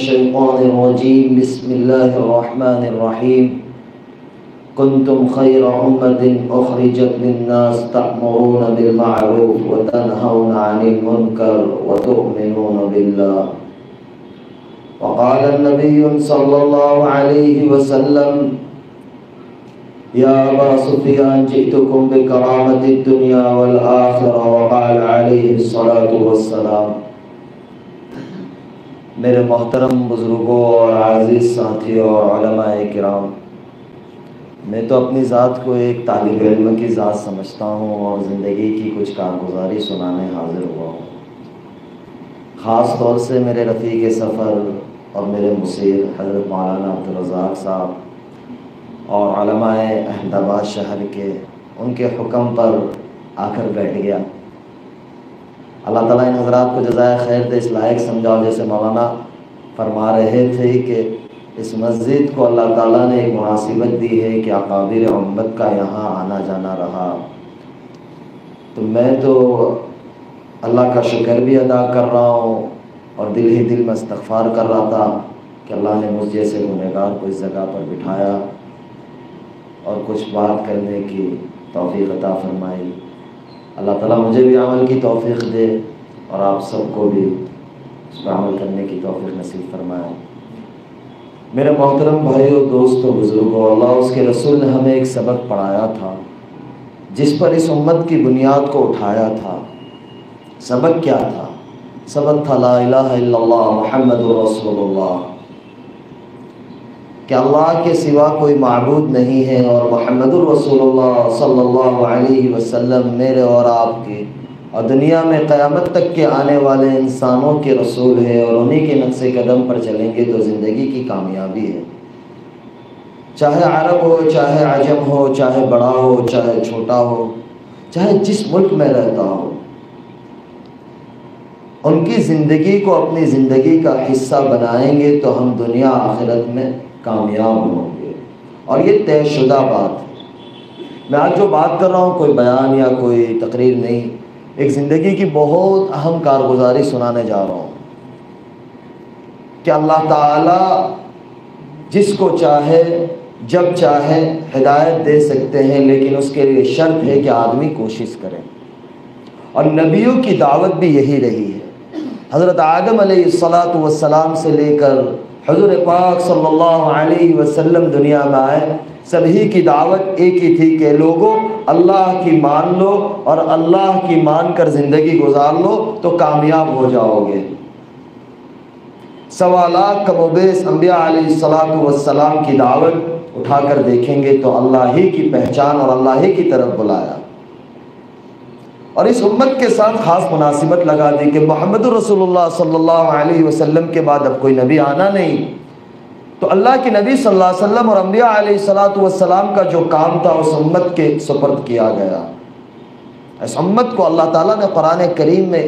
الشيطان الرجيم بسم الله الرحمن الرحيم كنتم خير أمة أخرجت للناس تأمرون بالمعروف وتنهون عن المنكر وتؤمنون بالله وقال النبي صلى الله عليه وسلم يا أبا سفيان جئتكم بكرامة الدنيا والآخرة وقال عليه الصلاة والسلام۔ میرے محترم بزرگوں اور عزیز ساتھیوں اور علماء کرام، میں تو اپنی ذات کو ایک طالب علم کی ذات سمجھتا ہوں اور زندگی کی کچھ کارگزاری سنانے حاضر ہوا ہوں۔ خاص طور سے میرے رفیق سفر اور میرے مصیر حضرت مولانا عبدالرزاق صاحب اور علماء احمد آباد شہر کے ان کے حکم پر آ کر بیٹھ گیا۔ اللہ تعالیٰ ان حضرات کو جزائے خیر دے، اس لائق سمجھاؤ جیسے مولانا فرما رہے تھے کہ اس مسجد کو اللہ تعالیٰ نے ایک مناسبت دی ہے کہ اکابر امت کا یہاں آنا جانا رہا، تو میں تو اللہ کا شکر بھی ادا کر رہا ہوں اور دل ہی دل میں استغفار کر رہا تھا کہ اللہ نے مجھ جیسے گنہگار کو اس جگہ پر بٹھایا اور کچھ بات کرنے کی توفیق عطا فرمائی۔ اللہ تعالیٰ مجھے بھی عمل کی توفیق دے اور آپ سب کو بھی اس پر عمل کرنے کی توفیق نصیب فرمائے۔ میرے محترم بھائیوں، دوستوں، بزرگوں، اللہ اس کے رسول نے ہمیں ایک سبق پڑھایا تھا جس پر اس امت کی بنیاد کو اٹھایا تھا۔ سبق کیا تھا؟ سبق تھا لا الہ الا اللہ محمد رسول اللہ، کہ اللہ کے سوا کوئی معبود نہیں ہے اور محمد الرسول اللہ صلی اللہ علیہ وسلم میرے اور آپ کے اور دنیا میں قیامت تک کے آنے والے انسانوں کے رسول ہے، اور انہی کے نقش قدم پر چلیں گے تو زندگی کی کامیابی ہے۔ چاہے عرب ہو، چاہے عجم ہو، چاہے بڑا ہو، چاہے چھوٹا ہو، چاہے جس ملک میں رہتا ہو، ان کی زندگی کو اپنی زندگی کا حصہ بنائیں گے تو ہم دنیا آخرت میں کامیاب ہوں گے، اور یہ طے شدہ بات ہے۔ میں آج جو بات کر رہا ہوں کوئی بیان یا کوئی تقریر نہیں، ایک زندگی کی بہت اہم کارگزاری سنانے جا رہا ہوں کہ اللہ تعالیٰ جس کو چاہے جب چاہے ہدایت دے سکتے ہیں، لیکن اس کے لیے شرط ہے کہ آدمی کوشش کرے، اور نبیوں کی دعوت بھی یہی رہی ہے۔ حضرت آدم علیہ السلام سے لے کر حضور پاک صلی اللہ علیہ وسلم دنیا میں آئے، سبھی کی دعوت ایک ہی تھی کہ لوگوں اللہ کی مان لو اور اللہ کی مان کر زندگی گزار لو تو کامیاب ہو جاؤ گے۔ 1.25 لاکھ کم و بیش انبیاء علیہ السلام کی دعوت اٹھا کر دیکھیں گے تو اللہ ہی کی پہچان اور اللہ ہی کی طرف بلایا، اور اس امت کے ساتھ خاص مناسبت لگا دی کہ محمد رسول اللہ صلی اللہ علیہ وسلم کے بعد اب کوئی نبی آنا نہیں، تو اللہ کے نبی صلی اللہ علیہ وسلم اور انبیاء علیہ السلام کا جو کام تھا اس امت کے سپرد کیا گیا۔ اس امت کو اللہ تعالیٰ نے قرآن کریم میں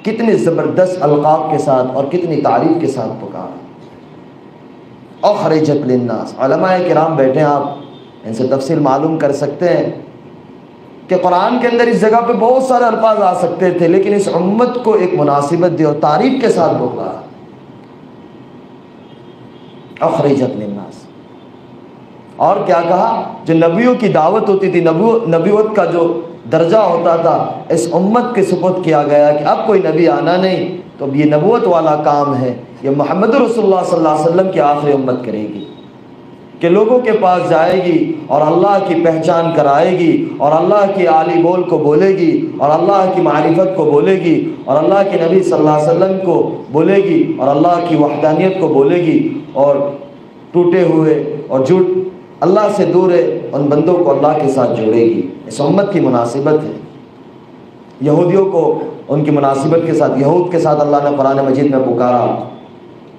کتنی زبردست القاب کے ساتھ اور کتنی تعریف کے ساتھ پکارا۔ اخرجت للناس، علماء کرام بیٹھے، آپ ان سے تفصیل معلوم کر سکتے ہیں کہ قرآن کے اندر اس جگہ پہ بہت سارے الفاظ آ سکتے تھے، لیکن اس امت کو ایک مناسبت دی اور تعریف کے ساتھ پکارا، اخرجت للناس۔ اور کیا کہا؟ جو نبیوں کی دعوت ہوتی تھی، نبوت کا جو درجہ ہوتا تھا، اس امت کے سپرد کیا گیا کہ اب کوئی نبی آنا نہیں، تو اب یہ نبوت والا کام ہے، یہ محمد رسول اللہ صلی اللہ علیہ وسلم کی آخری امت کرے گی کہ لوگوں کے پاس جائے گی اور اللہ کی پہچان کرائے گی اور اللہ کی عالی بول کو بولے گی اور اللہ کی معرفت کو بولے گی اور اللہ کے نبی صلی اللہ علیہ وسلم کو بولے گی اور اللہ کی وحدانیت کو بولے گی، اور ٹوٹے ہوئے اور جھوٹ اللہ سے دور ہے ان بندوں کو اللہ کے ساتھ جوڑے گی۔ اس امت کی مناسبت ہے۔ یہودیوں کو ان کی مناسبت کے ساتھ، یہود کے ساتھ اللہ نے قرآن مجید میں پکارا،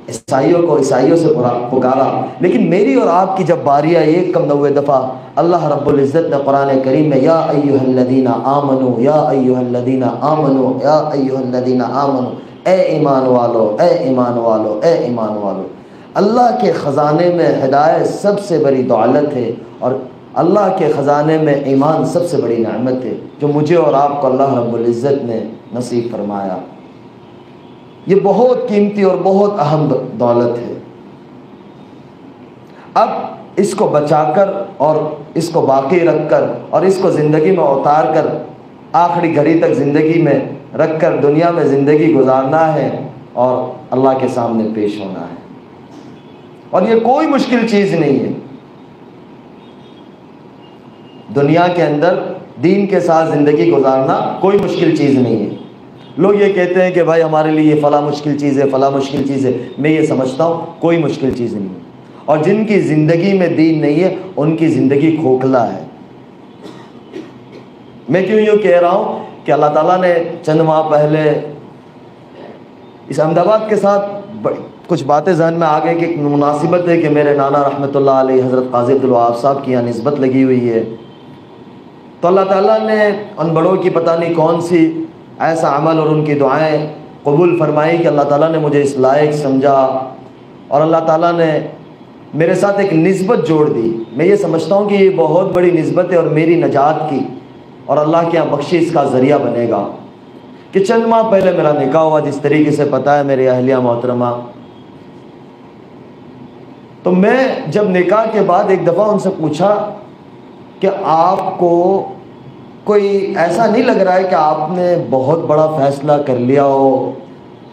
عیسائیوں کو عیسائیوں سے پکارا، لیکن میری اور آپ کی جب باری آئی 190 دفعہ اللہ رب العزت نے قرآن کریم میں یا ایھا الذین آمنو یا ایھا الذین آمنو یا ایھا الذین آمنو، اے ایمان والو، اے ایمان والو، اے ایمان والو۔ اللہ کے خزانے میں ہدایت سب سے بڑی دولت ہے، اور اللہ کے خزانے میں ایمان سب سے بڑی نعمت ہے جو مجھے اور آپ کو اللہ رب العزت نے نصیب فرمایا۔ یہ بہت قیمتی اور بہت اہم دولت ہے۔ اب اس کو بچا کر اور اس کو باقی رکھ کر اور اس کو زندگی میں اتار کر آخری گھڑی تک زندگی میں رکھ کر دنیا میں زندگی گزارنا ہے اور اللہ کے سامنے پیش ہونا ہے، اور یہ کوئی مشکل چیز نہیں ہے۔ دنیا کے اندر دین کے ساتھ زندگی گزارنا کوئی مشکل چیز نہیں ہے۔ لوگ یہ کہتے ہیں کہ بھائی ہمارے لیے یہ فلاں مشکل چیز ہے، فلاں مشکل چیز ہے۔ میں یہ سمجھتا ہوں کوئی مشکل چیز نہیں ہے، اور جن کی زندگی میں دین نہیں ہے ان کی زندگی کھوکھلا ہے۔ میں کیوں یوں کہہ رہا ہوں کہ اللہ تعالیٰ نے چند ماہ پہلے اس احمد آباد کے ساتھ کچھ باتیں ذہن میں آ گئی کہ مناسبت ہے کہ میرے نانا رحمۃ اللہ علیہ حضرت قاضی عبدالوہاب صاحب کی یہاں نسبت لگی ہوئی ہے، تو اللہ تعالیٰ نے ان بڑوں کی پتہ نہیں کون سی ایسا عمل اور ان کی دعائیں قبول فرمائی کہ اللہ تعالیٰ نے مجھے اس لائق سمجھا، اور اللہ تعالیٰ نے میرے ساتھ ایک نسبت جوڑ دی۔ میں یہ سمجھتا ہوں کہ یہ بہت بڑی نسبت ہے اور میری نجات کی اور اللہ کے یہاں بخشش کا ذریعہ بنے گا کہ چند ماہ پہلے میرا نکاح ہوا، جس طریقے سے پتہ ہے میری اہلیہ محترمہ۔ تو میں جب نکاح کے بعد ایک دفعہ ان سے پوچھا کہ آپ کو کوئی ایسا نہیں لگ رہا ہے کہ آپ نے بہت بڑا فیصلہ کر لیا ہو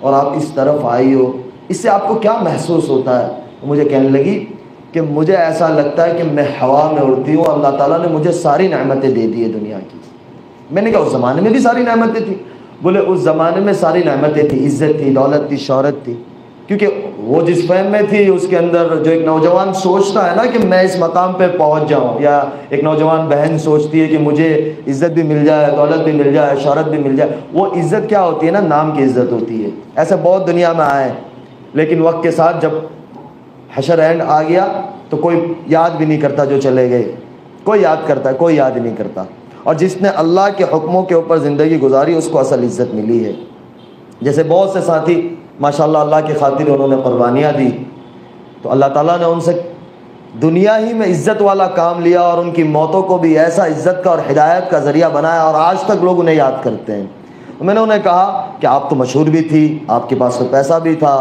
اور آپ اس طرف آئی ہو، اس سے آپ کو کیا محسوس ہوتا ہے؟ مجھے کہنے لگی کہ مجھے ایسا لگتا ہے کہ میں ہوا میں اڑتی ہوں، اللہ تعالیٰ نے مجھے ساری نعمتیں دے دی ہے دنیا کی۔ میں نے کہا اس زمانے میں بھی ساری نعمتیں تھیں؟ بولے اس زمانے میں ساری نعمتیں تھیں، عزت تھی، دولت تھی، شہرت تھی، کیونکہ وہ جس فہم میں تھی اس کے اندر جو ایک نوجوان سوچتا ہے نا کہ میں اس مقام پہ پہنچ جاؤں، یا ایک نوجوان بہن سوچتی ہے کہ مجھے عزت بھی مل جائے، دولت بھی مل جائے، شہرت بھی مل جائے۔ وہ عزت کیا ہوتی ہے نا، نام کی عزت ہوتی ہے۔ ایسے بہت دنیا میں آئے، لیکن وقت کے ساتھ جب حشر اینڈ آ گیا تو کوئی یاد بھی نہیں کرتا جو چلے گئے، کوئی یاد کرتا ہے، کوئی یاد ہی نہیں کرتا۔ اور جس نے اللہ کے حکموں کے اوپر زندگی گزاری اس کو اصل عزت ملی ہے۔ جیسے بہت سے ساتھی ماشاءاللہ اللہ کی خاطر انہوں نے قربانیاں دی، تو اللہ تعالیٰ نے ان سے دنیا ہی میں عزت والا کام لیا اور ان کی موتوں کو بھی ایسا عزت کا اور ہدایت کا ذریعہ بنایا، اور آج تک لوگ انہیں یاد کرتے ہیں۔ میں نے انہیں کہا کہ آپ تو مشہور بھی تھی، آپ کے پاس تو پیسہ بھی تھا،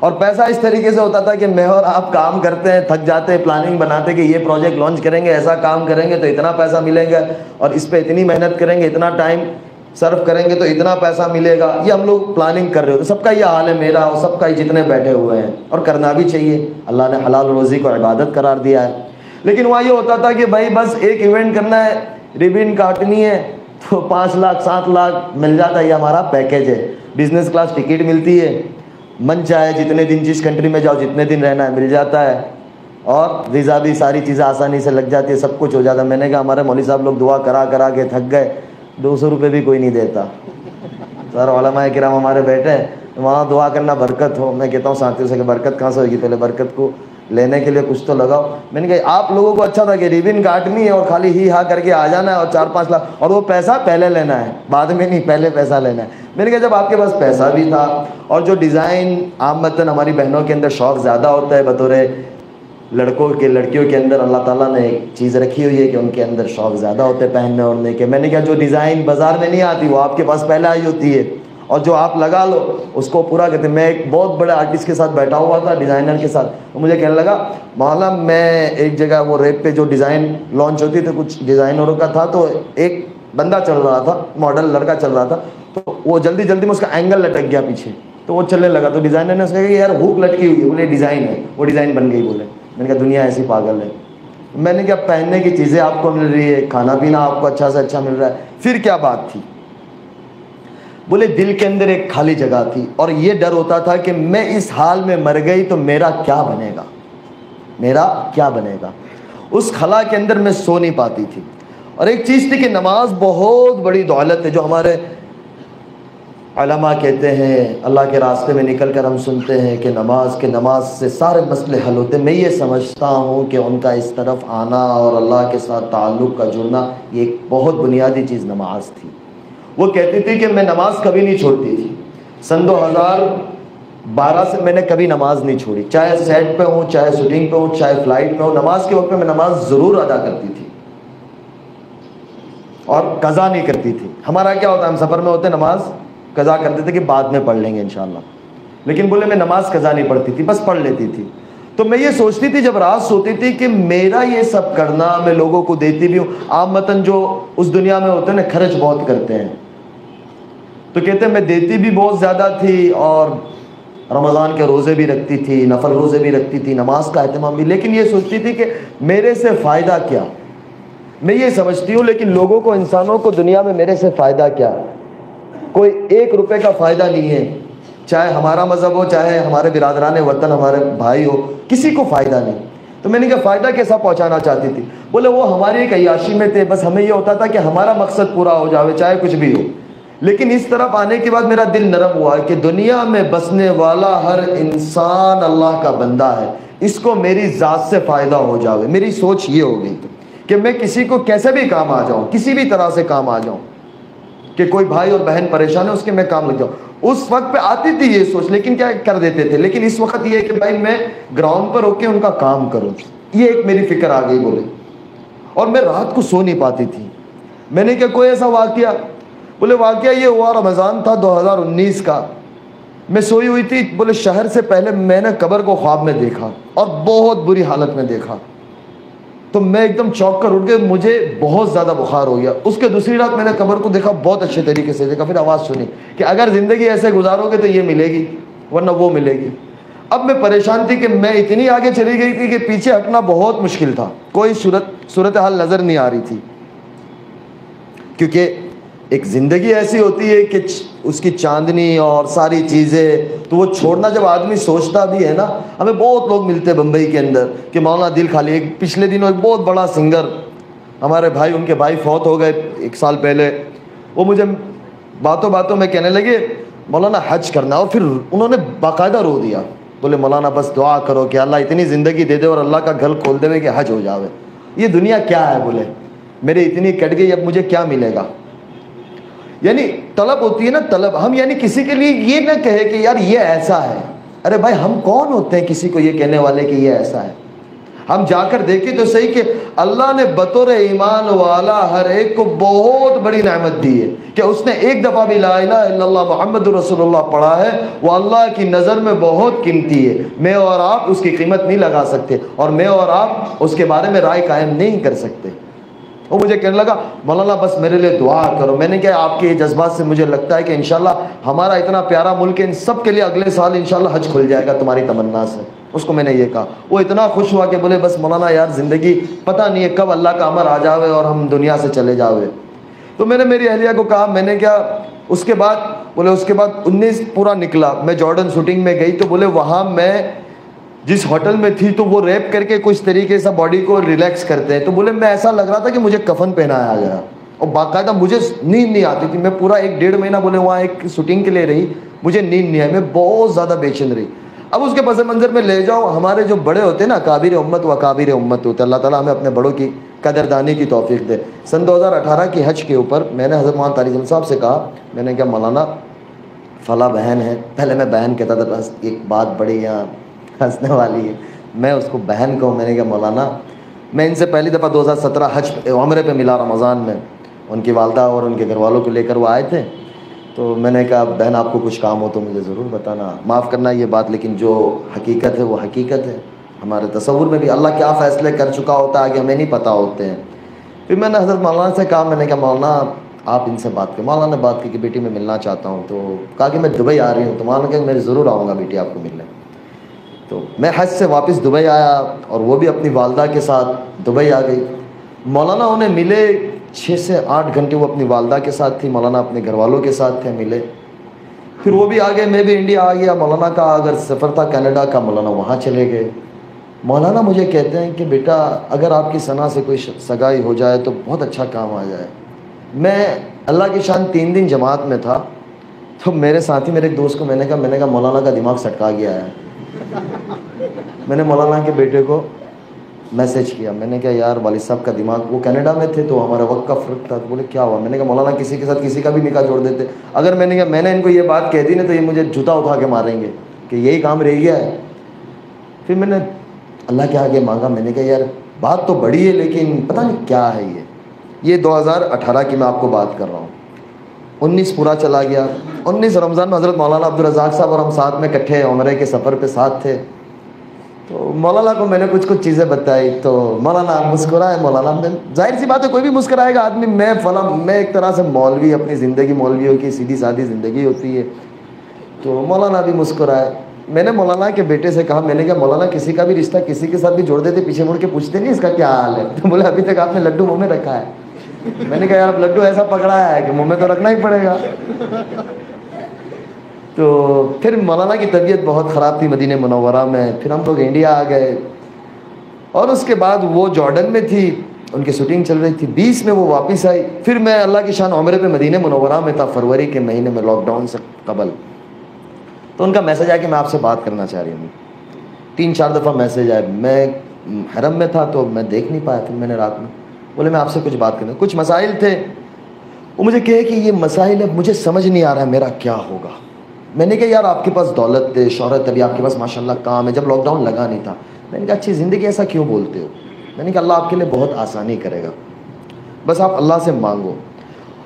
اور پیسہ اس طریقے سے ہوتا تھا کہ میں اور آپ کام کرتے ہیں، تھک جاتے ہیں، پلاننگ بناتے کہ یہ پروجیکٹ لانچ کریں گے، ایسا کام کریں گے تو اتنا پیسہ ملے گا، اور اس پہ اتنی محنت کریں گے، اتنا ٹائم صرف کریں گے تو اتنا پیسہ ملے گا۔ یہ ہم لوگ پلاننگ کر رہے ہوتے، سب کا یہ حال ہے، میرا اور سب کا ہی جتنے بیٹھے ہوئے ہیں، اور کرنا بھی چاہیے، اللہ نے حلال روزی کو عبادت قرار دیا ہے۔ لیکن وہاں یہ ہوتا تھا کہ بھائی بس ایک ایونٹ کرنا ہے، ریبن کاٹنی ہے تو 5 لاکھ 7 لاکھ مل جاتا ہے، یہ ہمارا پیکیج ہے، بزنس کلاس ٹکٹ ملتی ہے، من چاہے جتنے دن جس کنٹری میں جاؤ جتنے دن رہنا ہے مل جاتا ہے، اور ویزا بھی ساری چیزیں آسانی سے لگ جاتی ہے، سب کچھ ہو جاتا ہے۔ میں نے کہا ہمارے مولوی صاحب لوگ دعا کرا کرا کے تھک گئے، 200 روپے بھی کوئی نہیں دیتا۔ سر علماء کرام ہمارے بیٹھے ہیں، وہاں دعا کرنا برکت ہو۔ میں کہتا ہوں ساتھیوں سے کہ برکت کہاں سے ہوگی، پہلے برکت کو لینے کے لیے کچھ تو لگاؤ۔ میں نے کہا آپ لوگوں کو اچھا تھا کہ ریبن کاٹنی ہے اور خالی ہی ہاں کر کے آ جانا ہے اور 4-5 لاکھ، اور وہ پیسہ پہلے لینا ہے، بعد میں نہیں، پہلے پیسہ لینا ہے۔ میں نے کہا جب آپ کے پاس پیسہ بھی تھا، اور جو ڈیزائن عامتاً ہماری بہنوں کے اندر شوق زیادہ ہوتا ہے بطور لڑکوں کے، لڑکیوں کے اندر اللہ تعالیٰ نے ایک چیز رکھی ہوئی ہے کہ ان کے اندر شوق زیادہ ہوتے ہیں پہننے اوڑھنے کے۔ میں نے کہا جو ڈیزائن بازار میں نہیں آتی وہ آپ کے پاس پہلے آئی ہوتی ہے، اور جو آپ لگا لو اس کو پورا کرتے۔ میں ایک بہت بڑے آرٹسٹ کے ساتھ بیٹھا ہوا تھا، ڈیزائنر کے ساتھ، تو مجھے کہنے لگا مولانا میں ایک جگہ وہ ریپ پہ جو ڈیزائن لانچ ہوتی تھی کچھ ڈیزائنروں کا تھا، تو ایک بندہ چل رہا تھا، ماڈل لڑکا چل رہا تھا، تو وہ جلدی جلدی میں اس کا اینگل لٹک گیا پیچھے، تو وہ چلنے لگا، تو ڈیزائنر نے اس کو کہا کہ یار ہوک لٹکی ہوئی ہے، بولے ڈیزائن ہے، وہ ڈیزائن بن گئی۔ بولے میں نے کہا دنیا ایسی پاگل ہے۔ میں نے کہا پہننے کی چیزیں آپ کو مل رہی ہے، کھانا پینا آپ کو اچھا سے اچھا مل رہا ہے، پھر کیا بات تھی؟ بولے دل کے اندر ایک خالی جگہ تھی، اور یہ ڈر ہوتا تھا کہ میں اس حال میں مر گئی تو میرا کیا بنے گا، میرا کیا بنے گا۔ اس خلا کے اندر میں سو نہیں پاتی تھی۔ اور ایک چیز تھی کہ نماز بہت بڑی دولت ہے، جو ہمارے علماء کہتے ہیں، اللہ کے راستے میں نکل کر ہم سنتے ہیں کہ نماز سے سارے مسئلے حل ہوتے ہیں۔ میں یہ سمجھتا ہوں کہ ان کا اس طرف آنا اور اللہ کے ساتھ تعلق کا جڑنا، یہ ایک بہت بنیادی چیز نماز تھی۔ وہ کہتی تھی کہ میں نماز کبھی نہیں چھوڑتی تھی، سن 2012 سے میں نے کبھی نماز نہیں چھوڑی، چاہے سیٹ پہ ہوں، چاہے شوٹنگ پہ ہوں، چاہے فلائٹ پہ ہوں، نماز کے وقت میں نماز ضرور ادا کرتی تھی اور قضا نہیں کرتی تھی۔ ہمارا کیا ہوتا ہے، ہم سفر میں ہوتے نماز قضا کر دیتے کہ بعد میں پڑھ لیں گے انشاءاللہ، لیکن بولے میں نماز قضا نہیں پڑھتی تھی، بس پڑھ لیتی تھی۔ تو میں یہ سوچتی تھی جب رات سوتی تھی کہ میرا یہ سب کرنا، میں لوگوں کو دیتی بھی ہوں، عامتاً جو اس دنیا میں ہوتے ہیں نا خرچ بہت کرتے ہیں، تو کہتے ہیں میں دیتی بھی بہت زیادہ تھی اور رمضان کے روزے بھی رکھتی تھی، نفل روزے بھی رکھتی تھی، نماز کا اہتمام بھی، لیکن یہ سوچتی تھی کہ میرے سے فائدہ کیا؟ میں یہ سمجھتی ہوں لیکن لوگوں کو، انسانوں کو دنیا میں میرے سے فائدہ کیا؟ کوئی 1 روپے کا فائدہ نہیں ہے، چاہے ہمارا مذہب ہو، چاہے ہمارے برادران وطن، ہمارے بھائی ہو، کسی کو فائدہ نہیں۔ تو میں نے کہا فائدہ کیسا پہنچانا چاہتی تھی؟ بولے وہ ہماری ایک عیاشی میں تھے، بس ہمیں یہ ہوتا تھا کہ ہمارا مقصد پورا ہو جاوے چاہے کچھ بھی ہو، لیکن اس طرف آنے کے بعد میرا دل نرم ہوا کہ دنیا میں بسنے والا ہر انسان اللہ کا بندہ ہے، اس کو میری ذات سے فائدہ ہو جاوے۔ میری سوچ یہ ہو گئی کہ میں کسی کو کیسے بھی کام آ جاؤں، کسی بھی طرح سے کام آ جاؤں، کہ کوئی بھائی اور بہن پریشان ہے اس کے میں کام لگ جاؤں۔ اس وقت پہ آتی تھی یہ سوچ، لیکن کیا کر دیتے تھے، لیکن اس وقت یہ ہے کہ بھائی میں گراؤنڈ پر ہو کے ان کا کام کروں، یہ ایک میری فکر آ گئی بولے۔ اور میں رات کو سو نہیں پاتی تھی۔ میں نے کہا کوئی ایسا واقعہ؟ بولے واقعہ یہ ہوا، رمضان تھا 2019 کا، میں سوئی ہوئی تھی، بولے شہر سے پہلے میں نے قبر کو خواب میں دیکھا اور بہت بری حالت میں دیکھا، تو میں ایک دم چونک کر اٹھ گیا، مجھے بہت زیادہ بخار ہو گیا۔ اس کے دوسری رات میں نے قبر کو دیکھا، بہت اچھے طریقے سے دیکھا، پھر آواز سنی کہ اگر زندگی ایسے گزارو گے تو یہ ملے گی ورنہ وہ ملے گی۔ اب میں پریشان تھی کہ میں اتنی آگے چلی گئی تھی کہ پیچھے ہٹنا بہت مشکل تھا، کوئی صورتحال نظر نہیں آ رہی تھی، کیونکہ ایک زندگی ایسی ہوتی ہے کہ اس کی چاندنی اور ساری چیزیں تو وہ چھوڑنا جب آدمی سوچتا بھی ہے نا۔ ہمیں بہت لوگ ملتے ہیں بمبئی کے اندر کہ مولانا دل خالی، ایک پچھلے دنوں ایک بہت بڑا سنگر ہمارے بھائی، ان کے بھائی فوت ہو گئے 1 سال پہلے، وہ مجھے باتوں باتوں میں کہنے لگے مولانا حج کرنا، اور پھر انہوں نے باقاعدہ رو دیا، بولے مولانا بس دعا کرو کہ اللہ اتنی زندگی دے دے اور اللہ کا گھر کھول دے کہ حج ہو جاوے۔ یہ دنیا کیا ہے، بولے میرے اتنی کٹ گئی، اب مجھے کیا ملے گا؟ یعنی طلب ہوتی ہے نا، طلب، ہم یعنی کسی کے لیے یہ نہ کہے کہ یار یہ ایسا ہے، ارے بھائی ہم کون ہوتے ہیں کسی کو یہ کہنے والے کہ یہ ایسا ہے؟ ہم جا کر دیکھیں تو صحیح کہ اللہ نے بطور ایمان والا ہر ایک کو بہت بڑی نعمت دی ہے کہ اس نے ایک دفعہ بھی لا الہ الا اللہ محمد رسول اللہ پڑھا ہے، وہ اللہ کی نظر میں بہت قیمتی ہے۔ میں اور آپ اس کی قیمت نہیں لگا سکتے، اور میں اور آپ اس کے بارے میں رائے قائم نہیں کر سکتے۔ وہ مجھے کہنے لگا مولانا بس میرے لیے دعا کرو۔ میں نے کہا آپ کے جذبات سے مجھے لگتا ہے کہ انشاءاللہ ہمارا اتنا پیارا ملک ہے، ان سب کے لیے اگلے سال انشاءاللہ حج کھل جائے گا تمہاری تمنا سے۔ اس کو میں نے یہ کہا، وہ اتنا خوش ہوا کہ بولے بس مولانا یار زندگی پتہ نہیں ہے کب اللہ کا امر آ جاوے اور ہم دنیا سے چلے جاوے۔ تو میں نے میری اہلیہ کو کہا، میں نے کیا اس کے بعد، بولے اس کے بعد 19 پورا نکلا، میں جارڈن شوٹنگ میں گئی، تو بولے وہاں میں جس ہوٹل میں تھی تو وہ ریپ کر کے کچھ طریقے سے باڈی کو ریلیکس کرتے ہیں، تو بولے میں ایسا لگ رہا تھا کہ مجھے کفن پہنایا گیا، اور باقاعدہ مجھے نیند نہیں آتی تھی۔ میں پورا 1 ڈیڑھ مہینہ بولے وہاں ایک شوٹنگ کے لیے رہی، مجھے نیند نہیں آئی، میں بہت زیادہ بے چین رہی۔ اب اس کے پس منظر میں لے جاؤ، ہمارے جو بڑے ہوتے ہیں نا، کابر امت و کابر امت ہوتے ہیں، اللہ تعالیٰ ہمیں اپنے بڑوں کی قدردانی کی توفیق دے۔ سن 2018 کی حج کے اوپر میں نے حضرت مولانا طارق صاحب سے کہا، میں نے کہا مولانا فلاں بہن ہے، پہلے میں بہن کہتا تھا، بس ایک بات بڑی یہاں ہنسنے والی ہے، میں اس کو بہن کہوں۔ میں نے کہا مولانا، میں ان سے پہلی دفعہ 2017 حج عمرے پہ ملا رمضان میں، ان کی والدہ اور ان کے گھر والوں کو لے کر وہ آئے تھے، تو میں نے کہا بہن آپ کو کچھ کام ہو تو مجھے ضرور بتانا، معاف کرنا یہ بات، لیکن جو حقیقت ہے وہ حقیقت ہے، ہمارے تصور میں بھی اللہ کیا فیصلے کر چکا ہوتا ہے آگے ہمیں نہیں پتہ ہوتے ہیں۔ پھر میں نے حضرت مولانا سے کہا، میں نے کہا مولانا آپ ان سے بات کریں۔ مولانا نے بات کی کہ بیٹی میں ملنا چاہتا ہوں، تو کہا کہ میں دبئی آ رہی ہوں، تو مولانا کہ میں ضرور آؤں گا بیٹی آپ کو ملنے۔ تو میں حج سے واپس دبئی آیا، اور وہ بھی اپنی والدہ کے ساتھ دبئی آ گئی۔ مولانا انہیں ملے 6 سے 8 گھنٹے، وہ اپنی والدہ کے ساتھ تھی، مولانا اپنے گھر والوں کے ساتھ تھے، ملے۔ پھر وہ بھی آ گئے، میں بھی انڈیا آ گیا۔ مولانا کا اگر سفر تھا کینیڈا کا، مولانا وہاں چلے گئے۔ مولانا مجھے کہتے ہیں کہ بیٹا اگر آپ کی ثنا سے کوئی سگائی ہو جائے تو بہت اچھا کام آ جائے۔ میں اللہ کی شان 3 دن جماعت میں تھا، تو میرے ساتھی میرے ایک دوست کو میں نے کہا مولانا کا دماغ سٹکا گیا ہے۔ میں نے مولانا کے بیٹے کو میسج کیا، میں نے کہا یار والد صاحب کا دماغ، وہ کینیڈا میں تھے تو ہمارا وقت کا فرق تھا، تو بولے کیا ہوا؟ میں نے کہا مولانا کسی کے ساتھ کسی کا بھی نکاح جوڑ دیتے، اگر میں نے کہا میں نے ان کو یہ بات کہہ دی نا تو یہ مجھے جوتا اٹھا کے ماریں گے کہ یہی کام رہ گیا ہے۔ پھر میں نے اللہ کے آگے مانگا، میں نے کہا یار بات تو بڑی ہے لیکن پتہ نہیں کیا ہے یہ 2018 کی میں آپ کو بات کر رہا ہوں۔ 19 پورا چلا گیا. 19 رمضان میں حضرت مولانا عبدالرزاق صاحب اور ہم ساتھ میں اکٹھے عمرے کے سفر پہ ساتھ تھے. تو مولانا کو میں نے کچھ چیزیں بتائی تو مولانا مسکرائے. مولانا نے ظاہر سی بات ہے کوئی بھی مسکرائے گا آدمی. میں ایک طرح سے مولوی, اپنی زندگی مولویوں کی سیدھی سادھی زندگی ہوتی ہے. تو مولانا بھی مسکرائے. میں نے مولانا کے بیٹے سے کہا, میں نے کہا مولانا کسی کا بھی رشتہ کسی کے ساتھ بھی جوڑ دیتے, پیچھے مڑ کے پوچھتے نہیں اس کا کیا حال ہے؟ تو بولے ابھی تک آپ نے لڈو منہ میں رکھا ہے. میں نے کہا یار اب لڈو ایسا پکڑا ہے کہ منہ میں تو رکھنا ہی پڑے گا. تو پھر مولانا کی طبیعت بہت خراب تھی مدینہ منورہ میں. پھر ہم لوگ انڈیا آ گئے اور اس کے بعد وہ جارڈن میں تھی, ان کی شوٹنگ چل رہی تھی. 20 میں وہ واپس آئی. پھر میں اللہ کی شان عمرے پہ مدینہ منورہ میں تھا فروری کے مہینے میں, لاک ڈاؤن سے قبل. تو ان کا میسج آیا کہ میں آپ سے بات کرنا چاہ رہی ہوں. 3-4 دفعہ میسج آئے. میں حرم میں تھا تو میں دیکھ نہیں پایا. پھر میں نے رات میں بولے میں آپ سے کچھ بات کرنا, کچھ مسائل تھے. وہ مجھے کہے کہ یہ مسائل ہے, مجھے سمجھ نہیں آ رہا ہے میرا کیا ہوگا. میں نے کہا یار آپ کے پاس دولت ہے, شہرت, ابھی آپ کے پاس ماشاء اللہ کام ہے, جب لاک ڈاؤن لگا نہیں تھا. میں نے کہا اچھی زندگی, ایسا کیوں بولتے ہو؟ میں نے کہا اللہ آپ کے لیے بہت آسانی کرے گا, بس آپ اللہ سے مانگو.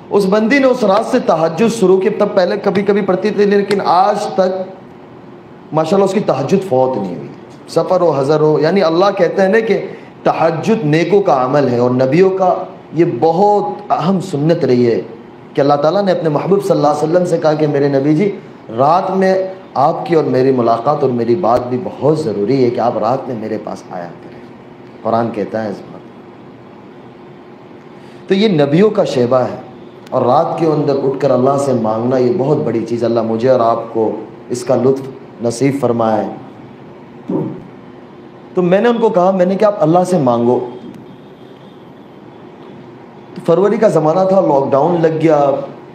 اس بندی نے اس رات سے تہجد شروع کی. تب پہلے کبھی کبھی پڑھتی تھی لیکن آج تک ماشاءاللہ اس کی تہجد فوت نہیں ہوئی, سفر ہو حضر ہو. یعنی اللہ کہتے ہیں نا کہ تہجد نیکوں کا عمل ہے, اور نبیوں کا یہ بہت اہم سنت رہی ہے کہ اللہ تعالیٰ نے اپنے محبوب صلی اللہ علیہ وسلم سے کہا کہ میرے نبی جی رات میں آپ کی اور میری ملاقات اور میری بات بھی بہت ضروری ہے کہ آپ رات میں میرے پاس آیا کریں. قرآن کہتا ہے اس بات. تو یہ نبیوں کا شیبہ ہے, اور رات کے اندر اٹھ کر اللہ سے مانگنا یہ بہت بڑی چیز. اللہ مجھے اور آپ کو اس کا لطف نصیب فرمائے. تو میں نے ان کو کہا, میں نے کہا آپ اللہ سے مانگو. تو فروری کا زمانہ تھا, لاک ڈاؤن لگ گیا.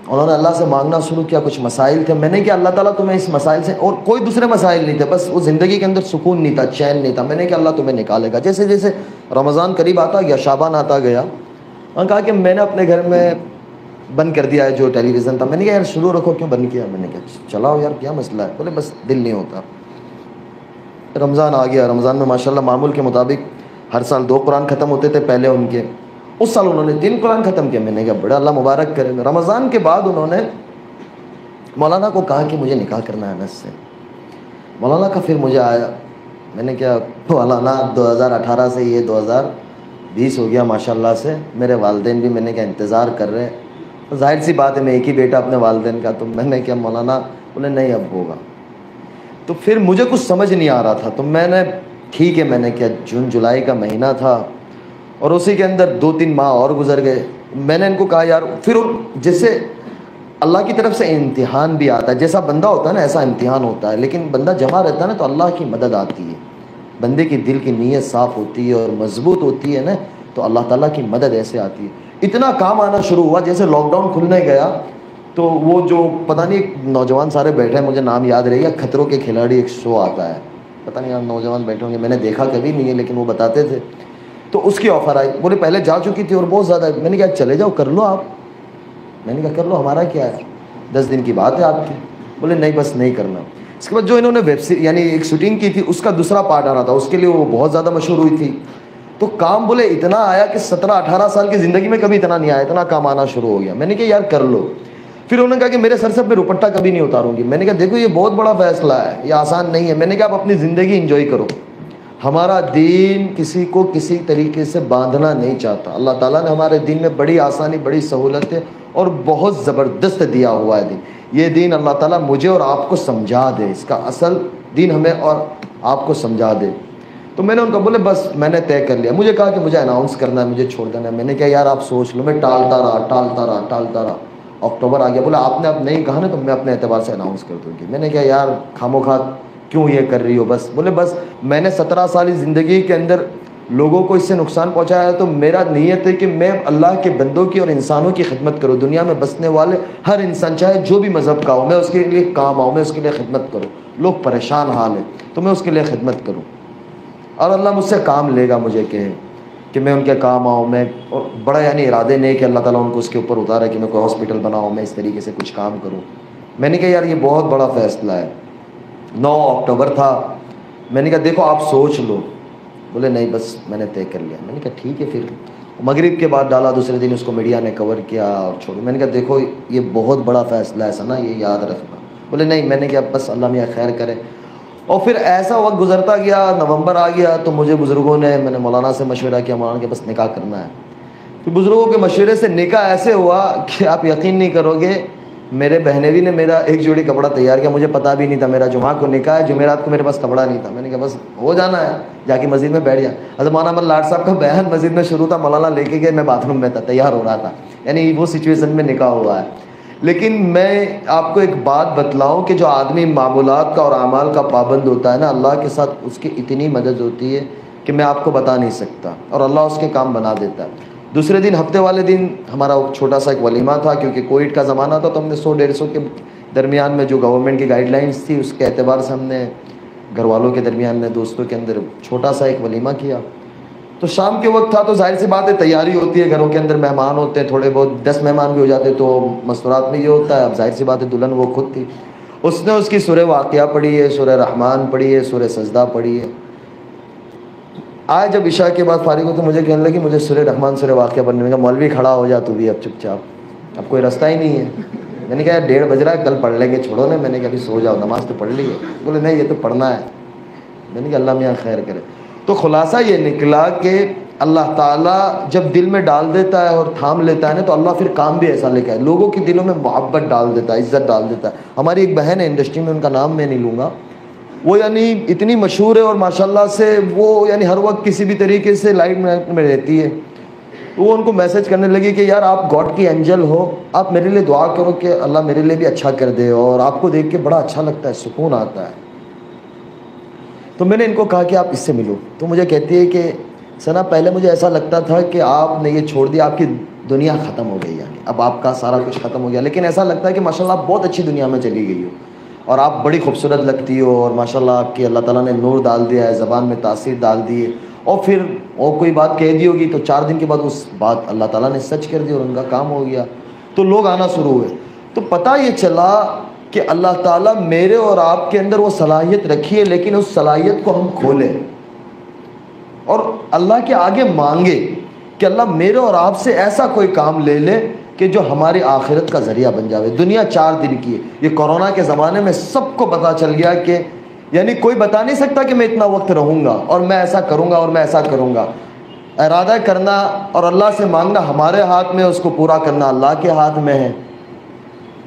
انہوں نے اللہ سے مانگنا شروع کیا. کچھ مسائل تھے. میں نے کہا اللہ تعالیٰ تمہیں اس مسائل سے, اور کوئی دوسرے مسائل نہیں تھے, بس وہ زندگی کے اندر سکون نہیں تھا, چین نہیں تھا. میں نے کہا اللہ تمہیں نکالے گا. جیسے جیسے رمضان قریب آتا گیا, شعبان آتا گیا, انہوں نے کہا کہ میں نے اپنے گھر میں بند کر دیا ہے جو ٹیلی ویژن تھا. میں نے کہا یار شروع رکھو, کیوں بند کیا؟ میں نے کہا چلاؤ یار کیا مسئلہ ہے؟ بولے بس دل نہیں ہوتا. رمضان آ گیا. رمضان میں ماشاءاللہ معمول کے مطابق ہر سال 2 قرآن ختم ہوتے تھے پہلے ان کے. اس سال انہوں نے 3 قرآن ختم کیا. میں نے کہا بڑا اللہ مبارک کرے. رمضان کے بعد انہوں نے مولانا کو کہا کہ مجھے نکاح کرنا ہے انس سے. مولانا کا پھر مجھے آیا. میں نے کہا مولانا 2018 سے یہ 2020 ہو گیا ماشاءاللہ سے. میرے والدین بھی میں نے کہا انتظار کر رہے ہیں. ظاہر سی بات ہے میں ایک ہی بیٹا اپنے والدین کا. تو میں نے کہا مولانا, بولے نہیں اب ہوگا. تو پھر مجھے کچھ سمجھ نہیں آ رہا تھا. تو میں نے ٹھیک ہے, میں نے کیا جون جولائی کا مہینہ تھا اور اسی کے اندر 2-3 ماہ اور گزر گئے. میں نے ان کو کہا یار پھر جیسے اللہ کی طرف سے امتحان بھی آتا ہے, جیسا بندہ ہوتا ہے نا ایسا امتحان ہوتا ہے, لیکن بندہ جمع رہتا ہے نا تو اللہ کی مدد آتی ہے. بندے کی دل کی نیت صاف ہوتی ہے اور مضبوط ہوتی ہے نا, تو اللہ تعالیٰ کی مدد ایسے آتی ہے. اتنا کام آنا شروع ہوا. جیسے لاک ڈاؤن کھلنے گیا تو وہ جو پتہ نہیں نوجوان سارے بیٹھے ہیں, مجھے نام یاد رہے گا, خطروں کے کھلاڑی ایک شو آتا ہے, پتہ نہیں آپ نوجوان بیٹھے ہوں گے, میں نے دیکھا کبھی نہیں ہے لیکن وہ بتاتے تھے. تو اس کی آفر آئی. بولے پہلے جا چکی تھی اور بہت زیادہ. میں نے کہا چلے جاؤ کر لو آپ. میں نے کہا کر لو, ہمارا کیا ہے, 10 دن کی بات ہے آپ کی. بولے نہیں بس نہیں کرنا. اس کے بعد جو انہوں نے ویب سیریز یعنی ایک شوٹنگ کی تھی اس کا دوسرا پارٹ آ رہا تھا, اس کے لیے وہ بہت زیادہ مشہور ہوئی تھی. تو کام بولے اتنا آیا کہ 17-18 سال کی زندگی میں کبھی اتنا نہیں آیا, اتنا کام آنا شروع ہو گیا. میں نے کہا یار کر لو. پھر انہوں نے کہا کہ میرے سر سے اپنے دوپٹہ کبھی نہیں اتاروں گی. میں نے کہا دیکھو یہ بہت بڑا فیصلہ ہے, یہ آسان نہیں ہے. میں نے کہا آپ اپنی زندگی انجوائے کرو. ہمارا دین کسی کو کسی طریقے سے باندھنا نہیں چاہتا. اللہ تعالیٰ نے ہمارے دین میں بڑی آسانی, بڑی سہولتیں اور بہت زبردست دیا ہوا ہے دین. یہ دین اللہ تعالیٰ مجھے اور آپ کو سمجھا دے, اس کا اصل دین ہمیں اور آپ کو سمجھا دے. تو میں نے ان کو بولے بس میں نے طے کر لیا. مجھے کہا کہ مجھے اناؤنس کرنا ہے, مجھے چھوڑ دینا ہے. میں نے کہا یار آپ سوچ لو. میں ٹالتا رہا. اکتوبر آ گیا. بولا آپ نے اب نہیں کہا نا تو میں اپنے اعتبار سے اناؤنس کر دوں گی. میں نے کہا یار خاموخواہ کیوں یہ کر رہی ہو بس. بولے بس میں نے 17 سالی زندگی کے اندر لوگوں کو اس سے نقصان پہنچایا ہے, تو میرا نیت ہے کہ میں اللہ کے بندوں کی اور انسانوں کی خدمت کروں. دنیا میں بسنے والے ہر انسان چاہے جو بھی مذہب کا ہو, میں اس کے لیے کام آؤں, میں اس کے لیے خدمت کروں. لوگ پریشان حال ہیں تو میں اس کے لیے خدمت کروں, اور اللہ مجھ سے کام لے گا. مجھے کہے کہ میں ان کے کام آؤں. میں اور بڑا یعنی ارادے نہیں کہ اللہ تعالیٰ ان کو اس کے اوپر اتارے کہ میں کوئی ہاسپٹل بناؤں, میں اس طریقے سے کچھ کام کروں. میں نے کہا یار یہ بہت بڑا فیصلہ ہے. 9 اکتوبر تھا. میں نے کہا دیکھو آپ سوچ لو. بولے نہیں بس میں نے طے کر لیا. میں نے کہا ٹھیک ہے. پھر مغرب کے بعد ڈالا، دوسرے دن اس کو میڈیا نے کور کیا اور چھوڑ. میں نے کہا دیکھو یہ بہت بڑا فیصلہ ہے ثنا، یہ یاد رکھنا. بولے نہیں. میں نے کہا بس اللہ میاں خیر کرے. اور پھر ایسا وقت گزرتا گیا، نومبر آ گیا تو مجھے بزرگوں نے، میں نے مولانا سے مشورہ کیا، مولانا کہ بس نکاح کرنا ہے. پھر بزرگوں کے مشورے سے نکاح ایسے ہوا کہ آپ یقین نہیں کرو گے، میرے بہنوی نے میرا ایک جوڑی کپڑا تیار کیا، مجھے پتہ بھی نہیں تھا میرا جمعہ کو نکاح ہے، جمعرات کو میرے پاس کپڑا نہیں تھا. میں نے کہا بس ہو جانا ہے، جا کے مسجد میں بیٹھ گیا. حضرت مولانا احمد لاٹ صاحب کا بیان مسجد میں شروع تھا، مولانا لے کے گئے، میں باتھ روم میں تھا، تیار ہو رہا تھا. یعنی وہ سچویشن میں نکاح ہوا ہے. لیکن میں آپ کو ایک بات بتلاؤں کہ جو آدمی معمولات کا اور اعمال کا پابند ہوتا ہے نا، اللہ کے ساتھ اس کی اتنی مدد ہوتی ہے کہ میں آپ کو بتا نہیں سکتا، اور اللہ اس کے کام بنا دیتا ہے. دوسرے دن ہفتے والے دن ہمارا چھوٹا سا ایک ولیمہ تھا، کیونکہ کووڈ کا زمانہ تھا تو ہم نے 100-150 کے درمیان میں جو گورنمنٹ کی گائیڈ لائنس تھی اس کے اعتبار سے ہم نے گھر والوں کے درمیان میں دوستوں کے اندر چھوٹا سا ایک ولیمہ کیا. تو شام کے وقت تھا تو ظاہر سی بات ہے تیاری ہوتی ہے، گھروں کے اندر مہمان ہوتے ہیں، تھوڑے بہت 10 مہمان بھی ہو جاتے تو مستورات میں یہ ہوتا ہے. اب ظاہر سی بات ہے دلہن وہ خود تھی، اس نے اس کی سورہ واقعہ پڑھی ہے، سورہ رحمان پڑھی ہے، سورہ سجدہ پڑھی ہے. آج جب عشاء کے بعد فارغ ہو تو مجھے کہنے لگی مجھے سورہ رحمان سورہ واقعہ پڑھنے کا. مولوی کھڑا ہو جا تو بھی اب چپ چاپ، اب کوئی رستہ ہی نہیں ہے. میں نے کہا 1:30 بج رہا ہے، کل پڑھ لیں گے، چھوڑو نا. میں نے کہا ابھی سو جاؤ، نماز تو پڑھ لی ہے. بولے نہیں یہ تو پڑھنا ہے. میں نے کہا اللہ میاں خیر کرے. تو خلاصہ یہ نکلا کہ اللہ تعالیٰ جب دل میں ڈال دیتا ہے اور تھام لیتا ہے نا تو اللہ پھر کام بھی ایسا لے کے آئے، لوگوں کے دلوں میں محبت ڈال دیتا ہے، عزت ڈال دیتا ہے. ہماری ایک بہن ہے انڈسٹری میں، ان کا نام میں نہیں لوں گا، وہ یعنی اتنی مشہور ہے اور ماشاءاللہ سے وہ یعنی ہر وقت کسی بھی طریقے سے لائٹ میں رہتی ہے. وہ ان کو میسج کرنے لگی کہ یار آپ گاڈ کی اینجل ہو، آپ میرے لیے دعا کرو کہ اللہ میرے لیے بھی اچھا کر دے، اور آپ کو دیکھ کے بڑا اچھا لگتا ہے، سکون آتا ہے. تو میں نے ان کو کہا کہ آپ اس سے ملو. تو مجھے کہتی ہے کہ ثنا پہلے مجھے ایسا لگتا تھا کہ آپ نے یہ چھوڑ دیا، آپ کی دنیا ختم ہو گئی، یعنی اب آپ کا سارا کچھ ختم ہو گیا. لیکن ایسا لگتا ہے کہ ماشاءاللہ آپ بہت اچھی دنیا میں چلی گئی ہو، اور آپ بڑی خوبصورت لگتی ہو، اور ماشاءاللہ آپ کی اللہ تعالیٰ نے نور ڈال دیا ہے، زبان میں تاثیر ڈال دی ہے. اور پھر اور کوئی بات کہہ دی ہوگی تو 4 دن کے بعد اس بات اللہ تعالیٰ نے سچ کر دی اور ان کا کام ہو گیا. تو لوگ آنا شروع ہوئے. تو پتہ یہ چلا کہ اللہ تعالیٰ میرے اور آپ کے اندر وہ صلاحیت رکھی ہے، لیکن اس صلاحیت کو ہم کھولیں اور اللہ کے آگے مانگے کہ اللہ میرے اور آپ سے ایسا کوئی کام لے لے کہ جو ہماری آخرت کا ذریعہ بن جاوے. دنیا 4 دن کی ہے. یہ کورونا کے زمانے میں سب کو پتہ چل گیا کہ یعنی کوئی بتا نہیں سکتا کہ میں اتنا وقت رہوں گا اور میں ایسا کروں گا اور میں ایسا کروں گا. ارادہ کرنا اور اللہ سے مانگنا ہمارے ہاتھ میں، اس کو پورا کرنا اللہ کے ہاتھ میں ہے.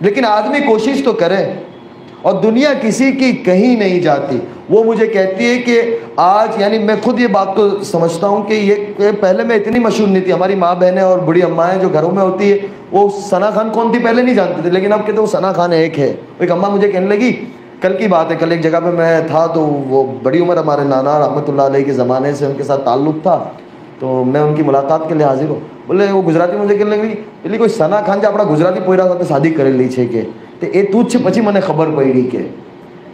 لیکن آدمی کوشش تو کرے، اور دنیا کسی کی کہیں نہیں جاتی. وہ مجھے کہتی ہے کہ آج یعنی میں خود یہ بات کو سمجھتا ہوں کہ یہ پہلے میں اتنی مشہور نہیں تھی. ہماری ماں بہنیں اور بڑی اماں جو گھروں میں ہوتی ہے وہ ثنا خان کون تھی پہلے نہیں جانتے تھے، لیکن اب کہتے وہ ثنا خان ایک ہے. ایک اماں مجھے کہنے لگی، کل کی بات ہے، کل ایک جگہ پہ میں تھا تو وہ بڑی عمر ہمارے نانا رحمۃ اللہ علیہ کے زمانے سے ان کے ساتھ تعلق تھا، تو میں ان کی ملاقات کے لیے حاضر ہوں. بولے وہ گجراتی مجھے کہنے لگی بولے کوئی ثنا خان جو اپنا گجراتی پوئرا تھا شادی کر لی છે કે તો એ તું જ છે. પછી મને ખબર પડી કે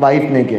વાઈફ ને કે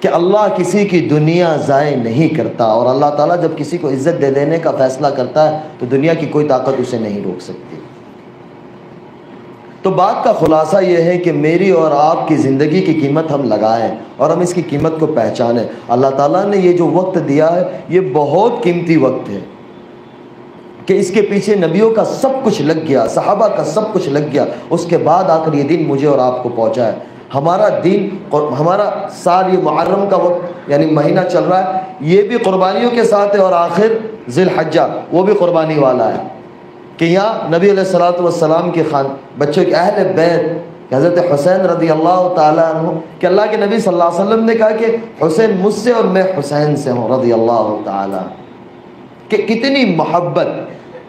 کہ اللہ کسی کی دنیا ضائع نہیں کرتا. اور اللہ تعالیٰ جب کسی کو عزت دے دینے کا فیصلہ کرتا ہے تو دنیا کی کوئی طاقت اسے نہیں روک سکتی. تو بات کا خلاصہ یہ ہے کہ میری اور آپ کی زندگی کی قیمت ہم لگائیں اور ہم اس کی قیمت کو پہچانیں. اللہ تعالیٰ نے یہ جو وقت دیا ہے یہ بہت قیمتی وقت ہے کہ اس کے پیچھے نبیوں کا سب کچھ لگ گیا، صحابہ کا سب کچھ لگ گیا. اس کے بعد آ کر یہ دن مجھے اور آپ کو پہنچا ہے. ہمارا دین، ہمارا سال یہ محرم کا وقت یعنی مہینہ چل رہا ہے، یہ بھی قربانیوں کے ساتھ ہے. اور آخر ذی الحجہ وہ بھی قربانی والا ہے کہ یہاں نبی علیہ الصلوۃ والسلام کے بچوں کے اہل بیت حضرت حسین رضی اللہ تعالیٰ عنہ کہ اللہ کے نبی صلی اللہ علیہ وسلم نے کہا کہ حسین مجھ سے اور میں حسین سے ہوں رضی اللہ تعالیٰ. کہ کتنی محبت،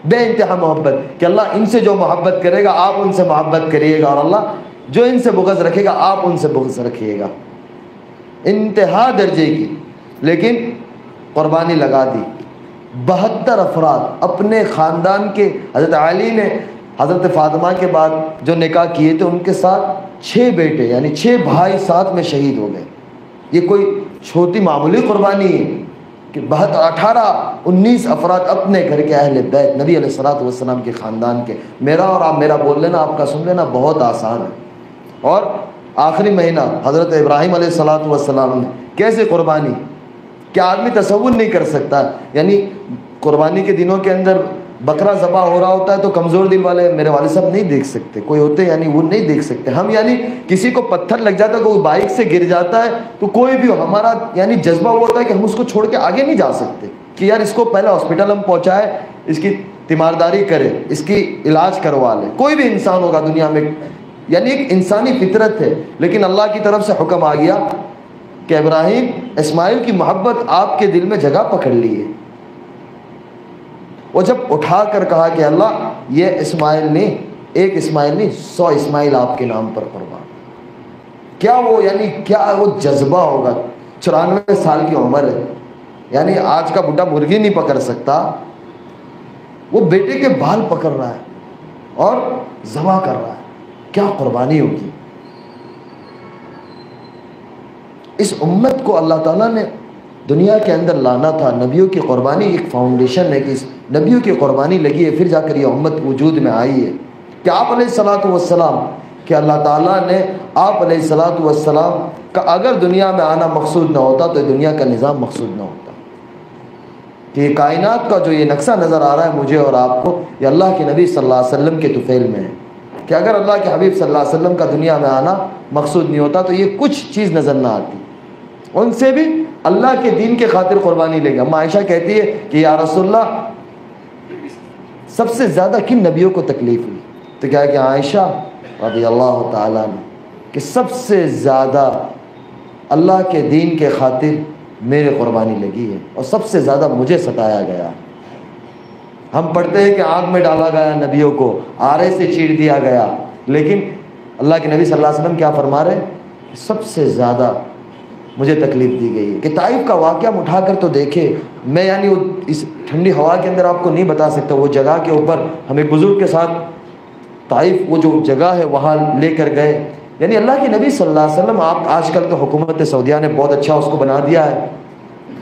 بے انتہا محبت کہ اللہ ان سے جو محبت کرے گا آپ ان سے محبت کریے گا، اور اللہ جو ان سے بغض رکھے گا آپ ان سے بغض رکھیے گا. انتہا درجے کی. لیکن قربانی لگا دی. 72 افراد اپنے خاندان کے، حضرت علی نے حضرت فاطمہ کے بعد جو نکاح کیے تھے ان کے ساتھ 6 بیٹے یعنی 6 بھائی ساتھ میں شہید ہو گئے۔ یہ کوئی چھوٹی معمولی قربانی ہے کہ 18 19 افراد اپنے گھر کے اہل بیت نبی علیہ الصلوۃ والسلام کے خاندان کے۔ میرا اور آپ میرا بول لینا، آپ کا سن لینا بہت آسان ہے۔ اور آخری مہینہ حضرت ابراہیم علیہ الصلوۃ والسلام نے کیسے قربانی، کیا آدمی تصور نہیں کر سکتا؟ یعنی قربانی کے دنوں کے اندر بکرا ذبح ہو رہا ہوتا ہے تو کمزور دل والے میرے والد صاحب نہیں دیکھ سکتے، کوئی ہوتے یعنی وہ نہیں دیکھ سکتے ہم، یعنی کسی کو پتھر لگ جاتا ہے، کوئی بائک سے گر جاتا ہے تو کوئی بھی ہمارا یعنی جذبہ وہ ہوتا ہے کہ ہم اس کو چھوڑ کے آگے نہیں جا سکتے کہ یار اس کو پہلے ہاسپٹل ہم پہنچائے، اس کی تیمارداری کرے، اس کی علاج کروا لے۔ کوئی بھی انسان ہوگا دنیا میں، یعنی ایک انسانی فطرت ہے، لیکن اللہ کی طرف سے حکم آ گیا کہ ابراہیم اسماعیل کی محبت آپ کے دل میں جگہ پکڑ لی ہے۔ اور جب اٹھا کر کہا کہ اللہ یہ اسماعیل نہیں، ایک اسماعیل نہیں 100 اسماعیل آپ کے نام پر قربان، کیا وہ یعنی کیا وہ جذبہ ہوگا؟ 94 سال کی عمر ہے، یعنی آج کا بڈھا مرغی نہیں پکڑ سکتا، وہ بیٹے کے بال پکڑ رہا ہے اور ذبح کر رہا ہے، کیا قربانی ہوگی؟ اس امت کو اللہ تعالیٰ نے دنیا کے اندر لانا تھا، نبیوں کی قربانی ایک فاؤنڈیشن ہے کہ اس نبیوں کی قربانی لگی ہے، پھر جا کر یہ امت وجود میں آئی ہے کہ آپ علیہ الصلوۃ والسلام کہ اللہ تعالیٰ نے آپ علیہ الصلوۃ والسلام کا اگر دنیا میں آنا مقصود نہ ہوتا تو دنیا کا نظام مقصود نہ ہوتا، کہ یہ کائنات کا جو یہ نقشہ نظر آ رہا ہے مجھے اور آپ کو، یہ اللہ کے نبی صلی اللہ علیہ وسلم کے طفیل میں ہے کہ اگر اللہ کے حبیب صلی اللہ علیہ وسلم کا دنیا میں آنا مقصود نہیں ہوتا تو یہ کچھ چیز نظر نہ آتی۔ ان سے بھی اللہ کے دین کے خاطر قربانی لے گا۔ عائشہ کہتی ہے کہ یا رسول اللہ سب سے زیادہ کن نبیوں کو تکلیف ہوئی؟ تو کیا کہ عائشہ رضی اللہ تعالیٰ نے کہ سب سے زیادہ اللہ کے دین کے خاطر میرے قربانی لگی ہے اور سب سے زیادہ مجھے ستایا گیا۔ ہم پڑھتے ہیں کہ آگ میں ڈالا گیا نبیوں کو، آرے سے چیر دیا گیا، لیکن اللہ کے نبی صلی اللہ علیہ وسلم کیا فرما رہے ہیں؟ سب سے زیادہ مجھے تکلیف دی گئی ہے۔ کہ طائف کا واقعہ ہم اٹھا کر تو دیکھے، میں یعنی اس ٹھنڈی ہوا کے اندر آپ کو نہیں بتا سکتا، وہ جگہ کے اوپر ہمیں بزرگ کے ساتھ طائف وہ جو جگہ ہے وہاں لے کر گئے، یعنی اللہ کے نبی صلی اللہ علیہ وسلم، آپ آج کل تو حکومت سعودیہ نے بہت اچھا اس کو بنا دیا ہے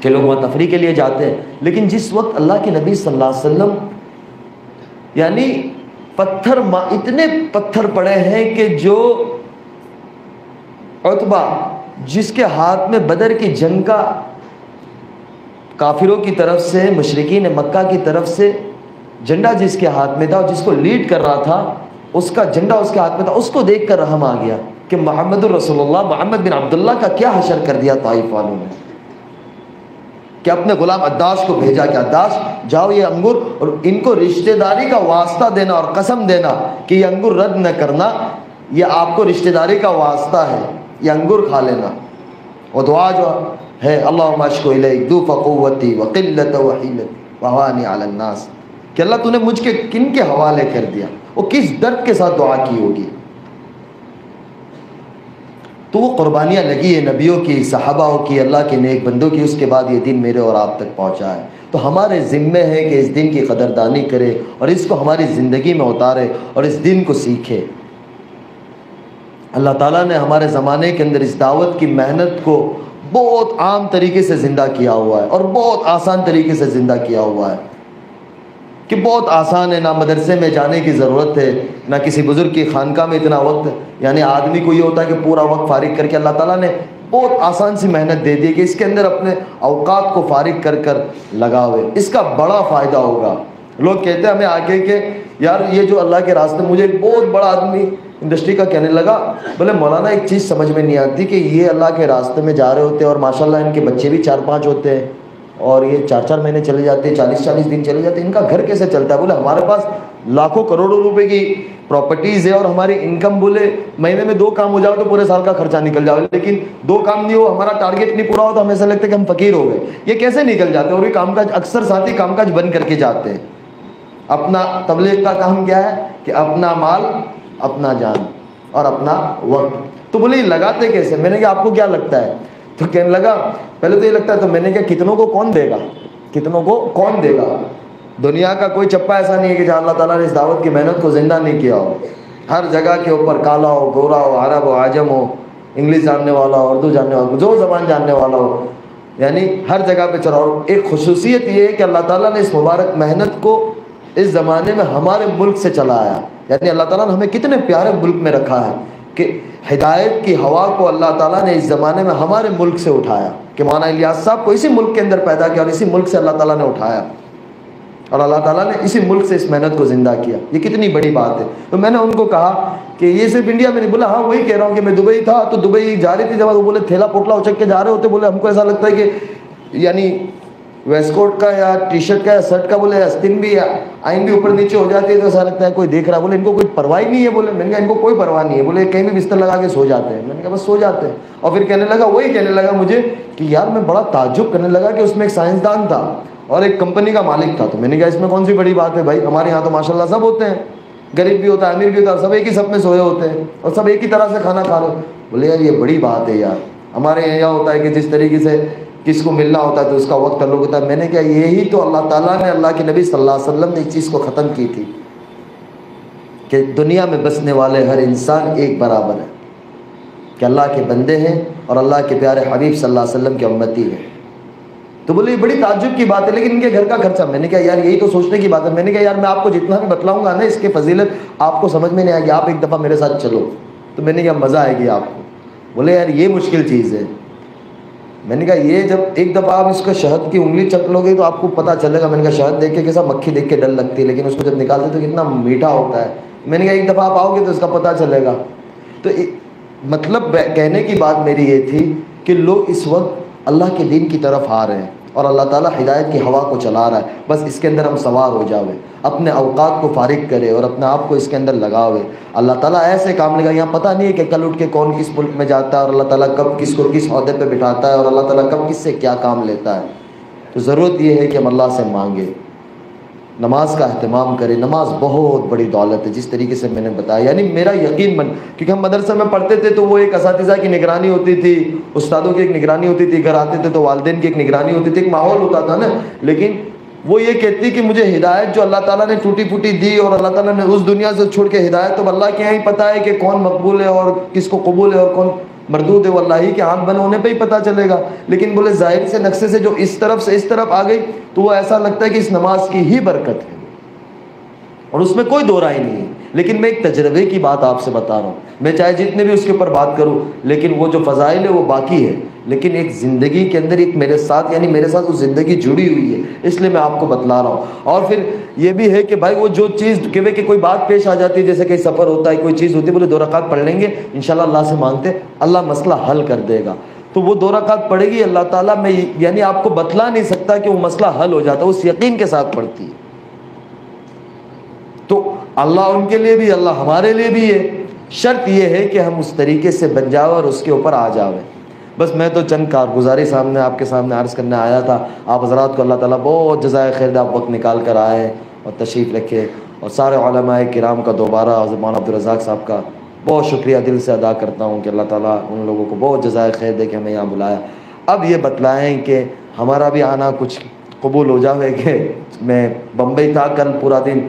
کہ لوگ وہاں تفریح کے لیے جاتے ہیں، لیکن جس وقت اللہ کے نبی صلی اللہ علیہ وسلم یعنی اتنے پتھر پڑے ہیں کہ جو عتبہ جس کے ہاتھ میں بدر کی جنگ کا کافروں کی طرف سے مشرکین مکہ کی طرف سے جھنڈا جس کے ہاتھ میں تھا اور جس کو لیڈ کر رہا تھا اس کا جھنڈا اس کے ہاتھ میں تھا، اس کو دیکھ کر رحم آ گیا کہ محمد الرسول اللہ محمد بن عبداللہ کا کیا حشر کر دیا طائف والوں نے، کہ اپنے غلام عداش کو بھیجا کہ عداش جاؤ یہ انگور، اور ان کو رشتہ داری کا واسطہ دینا اور قسم دینا کہ یہ انگور رد نہ کرنا، یہ آپ کو رشتہ داری کا واسطہ ہے، یہ انگور کھا لینا۔ اور دعا جو ہے اللہم اشکو الیک ضعف قوتی وقلت وحیلتی وہوانی علی الناس، کہ اللہ تو نے مجھ کے کن کے حوالے کر دیا، وہ کس درد کے ساتھ دعا کی ہوگی۔ تو وہ قربانیاں لگی ہے نبیوں کی، صحابہ کی، اللہ کے نیک بندوں کی، اس کے بعد یہ دین میرے اور آپ تک پہنچا ہے۔ تو ہمارے ذمے ہے کہ اس دین کی قدردانی کرے اور اس کو ہماری زندگی میں اتارے اور اس دین کو سیکھے۔ اللہ تعالیٰ نے ہمارے زمانے کے اندر اس دعوت کی محنت کو بہت عام طریقے سے زندہ کیا ہوا ہے اور بہت آسان طریقے سے زندہ کیا ہوا ہے، کہ بہت آسان ہے، نہ مدرسے میں جانے کی ضرورت ہے، نہ کسی بزرگ کی خانقاہ میں اتنا وقت، یعنی آدمی کو یہ ہوتا ہے کہ پورا وقت فارغ کر کے اللہ تعالیٰ نے بہت آسان سی محنت دے دی کہ اس کے اندر اپنے اوقات کو فارغ کر کر لگاوے، اس کا بڑا فائدہ ہوگا۔ لوگ کہتے ہیں ہمیں آگے کہ یار یہ جو اللہ کے راستے، مجھے ایک بہت بڑا آدمی انڈسٹری کا کہنے لگا، بولے مولانا ایک چیز سمجھ میں نہیں آتی کہ یہ اللہ کے راستے میں جا رہے ہوتے ہیں اور ماشاءاللہ ان کے بچے بھی 4-5 ہوتے ہیں اور یہ 4-4 مہینے چلے جاتے ہیں، 40-40 دن چلے جاتے ہیں، ان کا گھر کیسے چلتا ہے؟ بولے ہمارے پاس لاکھوں کروڑوں روپے کی پراپرٹیز ہے اور ہماری انکم بولے مہینے میں 2 کام ہو جاؤ تو پورے سال کا خرچہ نکل جاؤ، لیکن 2 کام نہیں ہو، ہمارا ٹارگیٹ نہیں پورا ہو تو ہمیں ایسا لگتا ہے کہ ہم فقیر ہو گئے۔ یہ کیسے نکل جاتے ہیں؟ اور یہ کام کاج اکثر ساتھی کام کاج بند کر کے جاتے ہیں۔ اپنا تبلیغ کا کام کیا ہے کہ اپنا مال، اپنا جان اور اپنا وقت۔ تو بولے یہ لگاتے کیسے؟ میں نے کہا آپ کو کیا لگتا ہے؟ تو کہنے لگا پہلے تو یہ لگتا ہے، تو میں نے کہا کتنوں کو کون دے گا؟ کتنوں کو کون دے گا؟ دنیا کا کوئی چپا ایسا نہیں ہے کہ جہاں اللہ تعالیٰ نے اس دعوت کی محنت کو زندہ نہیں کیا ہو. ہر جگہ کے اوپر کالا ہو، گورا ہو، عرب ہو، عجم ہو، انگلش جاننے والا ہو، اردو جاننے والا ہو، جو زبان جاننے والا ہو، یعنی ہر جگہ پہ چلا. اور ایک خصوصیت یہ ہے کہ اللہ تعالیٰ نے اس مبارک محنت کو اس زمانے میں ہمارے ملک سے چلایا. یعنی اللہ تعالیٰ نے ہمیں کتنے پیارے ملک میں رکھا ہے کہ ہدایت کی ہوا کو اللہ تعالیٰ نے اس زمانے میں ہمارے ملک سے اٹھایا کہ مولانا الیاس صاحب کو اسی ملک کے اندر پیدا کیا اور اسی ملک سے اللہ تعالیٰ نے اٹھایا اور اللہ تعالیٰ نے اسی ملک سے اس محنت کو زندہ کیا. یہ کتنی بڑی بات ہے. تو میں نے ان کو کہا کہ یہ صرف انڈیا میں نہیں. بولا ہاں وہی کہہ رہا ہوں کہ میں دبئی تھا تو دبئی جا رہی تھی جب وہ بولے تھیلا پوٹلا اچک کے جا رہے ہوتے، بولے ہم کو ایسا لگتا ہے کہ یعنی ویسٹ کوٹ کا یا ٹی شرٹ کا یا شرٹ کا بولے استن بھی آئین بھی اوپر نیچے ہو جاتی ہے تو ایسا لگتا ہے کوئی دیکھ رہا ہے. بولے ان کو کوئی پرواہ نہیں ہے. بولے میں نے کہا ان کو کوئی پرواہ نہیں ہے. بولے کہیں بھی بستر لگا کے سو جاتے ہیں. میں نے کہا بس سو جاتے ہیں. اور پھر کہنے لگا مجھے کہ یار میں بڑا تعجب کرنے لگا کہ اس میں ایک سائنسدان تھا اور ایک کمپنی کا مالک تھا. تو میں نے کہا اس میں کون سی بڑی بات ہے بھائی، ہمارے یہاں تو ماشاء اللہ سب ہوتے ہیں، غریب بھی ہوتا ہے، امیر بھی ہوتا ہے، سب ایک ہی سب میں سوئے ہوتے ہیں اور سب ایک ہی طرح سے کھانا کھا رہے. بولے یار یہ بڑی بات ہے یار. ہمارے یہاں ہوتا ہے کہ جس طریقے سے کس کو ملنا ہوتا ہے تو اس کا وقت تعلق ہوتا ہے. میں نے کہا یہی تو اللہ تعالیٰ نے، اللہ کے نبی صلی اللہ علیہ وسلم نے اس چیز کو ختم کی تھی کہ دنیا میں بسنے والے ہر انسان ایک برابر ہے، کہ اللہ کے بندے ہیں اور اللہ کے پیارے حبیب صلی اللہ علیہ وسلم کے امتی ہیں. تو بولے یہ بڑی تعجب کی بات ہے لیکن ان کے گھر کا خرچہ. میں نے کہا یار یہی تو سوچنے کی بات ہے. میں نے کہا یار میں آپ کو جتنا بھی بتلاؤں گا نا اس کی فضیلت آپ کو سمجھ میں نہیں آئے گی، آپ ایک دفعہ میرے ساتھ چلو. تو میں نے کہا مزہ آئے گی آپ کو. بولے یار یہ مشکل چیز ہے. میں نے کہا یہ جب ایک دفعہ آپ اس کو شہد کی انگلی چک لو گے تو آپ کو پتہ چلے گا. میں نے کہا شہد دیکھ کے کیسا مکھی دیکھ کے ڈر لگتی ہے لیکن اس کو جب نکالتے تو کتنا میٹھا ہوتا ہے. میں نے کہا ایک دفعہ آپ آؤ گے تو اس کا پتہ چلے گا. تو مطلب کہنے کی بات میری یہ تھی کہ لوگ اس وقت اللہ کے دین کی طرف آ رہے ہیں اور اللہ تعالیٰ ہدایت کی ہوا کو چلا رہا ہے. بس اس کے اندر ہم سوار ہو جاوے، اپنے اوقات کو فارغ کرے اور اپنے آپ کو اس کے اندر لگاوے. اللہ تعالیٰ ایسے کام لے گا. یہاں پتہ نہیں ہے کہ کل اٹھ کے کون کس ملک میں جاتا ہے اور اللہ تعالیٰ کب کس کو کس عہدے پہ بٹھاتا ہے اور اللہ تعالیٰ کب کس سے کیا کام لیتا ہے. تو ضرورت یہ ہے کہ ہم اللہ سے مانگے، نماز کا اہتمام کرے. نماز بہت بڑی دولت ہے جس طریقے سے میں نے بتایا. یعنی میرا یقین کیونکہ ہم مدرسے میں پڑھتے تھے تو وہ ایک اساتذہ کی نگرانی ہوتی تھی، استادوں کی ایک نگرانی ہوتی تھی، گھر آتے تھے تو والدین کی ایک نگرانی ہوتی تھی، ایک ماحول ہوتا تھا نا. لیکن وہ یہ کہتی کہ مجھے ہدایت جو اللہ تعالیٰ نے ٹوٹی پھوٹی دی اور اللہ تعالیٰ نے اس دنیا سے چھوڑ کے ہدایت، تو اللہ کے یہاں ہی پتہ ہے کہ کون مقبول ہے اور کس کو قبول ہے اور کون مردود ہے. وہ اللہ ہی کے آنکھ بند ہونے پہ ہی پتہ چلے گا. لیکن بولے ظاہر سے نقشے سے جو اس طرف سے اس طرف آ گئی تو وہ ایسا لگتا ہے کہ اس نماز کی ہی برکت ہے اور اس میں کوئی دو رائے نہیں ہے. لیکن میں ایک تجربے کی بات آپ سے بتا رہا ہوں. میں چاہے جتنے بھی اس کے اوپر بات کروں لیکن وہ جو فضائل ہے وہ باقی ہے. لیکن ایک زندگی کے اندر ایک میرے ساتھ، یعنی میرے ساتھ وہ زندگی جڑی ہوئی ہے، اس لیے میں آپ کو بتلا رہا ہوں. اور پھر یہ بھی ہے کہ بھائی وہ جو چیز کہ کوئی بات پیش آ جاتی ہے، جیسے کہ سفر ہوتا ہے، کوئی چیز ہوتی ہے، بولے 2 رکعت پڑھ لیں گے انشاءاللہ، اللہ سے مانگتے اللہ مسئلہ حل کر دے گا. تو وہ 2 رکعت پڑھے گی اللہ تعالیٰ، میں یعنی آپ کو بتلا نہیں سکتا کہ وہ مسئلہ حل ہو جاتا ہے. اس یقین کے ساتھ پڑھتی ہے. تو اللہ ان کے لیے بھی، اللہ ہمارے لیے بھی ہے. شرط یہ ہے کہ ہم اس طریقے سے بن جاؤ اور اس کے اوپر آ جاویں. بس میں تو چند کارگزاری سامنے آپ کے سامنے عرض کرنے آیا تھا. آپ حضرات کو اللہ تعالیٰ بہت جزائے خیر دے، آپ وقت نکال کر آئے اور تشریف رکھے. اور سارے علماء کرام کا دوبارہ مولانا عبدالرزاق صاحب کا بہت شکریہ دل سے ادا کرتا ہوں کہ اللہ تعالیٰ ان لوگوں کو بہت جزائے خیر دے کہ ہمیں یہاں بلایا. اب یہ بتلائیں کہ ہمارا بھی آنا کچھ قبول ہو جاوے. کہ میں بمبئی تھا کل پورا دن،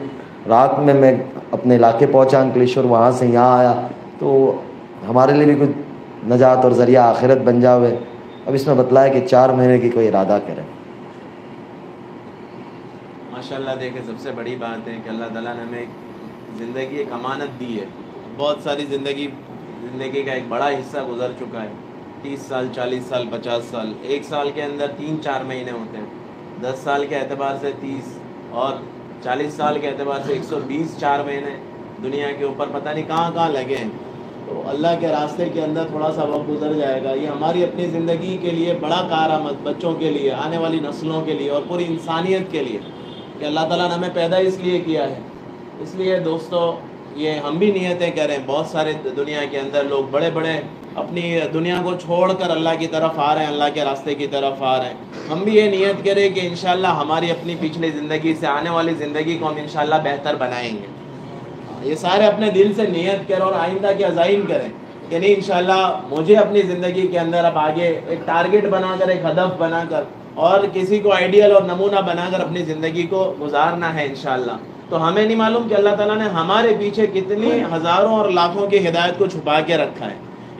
رات میں اپنے علاقے پہنچا انکلیشور، وہاں سے یہاں آیا، تو ہمارے لیے بھی کچھ نجات اور ذریعہ آخرت بن جاوے. اب اس میں بتلایا کہ 4 مہینے کی کوئی ارادہ کرے. ماشاءاللہ دیکھیں سب سے بڑی بات ہے کہ اللہ تعالیٰ نے ہمیں زندگی ایک امانت دی ہے. بہت ساری زندگی کا ایک بڑا حصہ گزر چکا ہے. 30 سال 40 سال 50 سال، ایک سال کے اندر 3-4 مہینے ہوتے ہیں. 10 سال کے اعتبار سے 30 اور 40 سال کے اعتبار سے 120 4 مہینے دنیا کے اوپر پتہ نہیں کہاں لگے ہیں. تو اللہ کے راستے کے اندر تھوڑا سا وقت گزر جائے گا. یہ ہماری اپنی زندگی کے لیے بڑا کارآمد، بچوں کے لیے، آنے والی نسلوں کے لیے اور پوری انسانیت کے لیے کہ اللہ تعالیٰ نے ہمیں پیدا اس لیے کیا ہے. اس لیے دوستو یہ ہم بھی نیتیں کریں. بہت سارے دنیا کے اندر لوگ بڑے اپنی دنیا کو چھوڑ کر اللہ کی طرف آ رہے ہیں، اللہ کے راستے کی طرف آ رہے ہیں. ہم بھی یہ نیت کریں کہ انشاءاللہ ہماری اپنی پچھلی زندگی سے آنے والی زندگی کو ہم انشاءاللہ بہتر بنائیں گے. یہ سارے اپنے دل سے نیت کریں اور آئندہ کے عزائم کریں کہ نہیں انشاءاللہ مجھے اپنی زندگی کے اندر اب آگے ایک ٹارگٹ بنا کر، ایک ہدف بنا کر اور کسی کو آئیڈیل اور نمونہ بنا کر اپنی زندگی کو گزارنا ہے انشاءاللہ. تو ہمیں نہیں معلوم کہ اللہ تعالیٰ نے ہمارے پیچھے کتنی ہزاروں اور لاکھوں کی ہدایت کو چھپا کے رکھا ہے.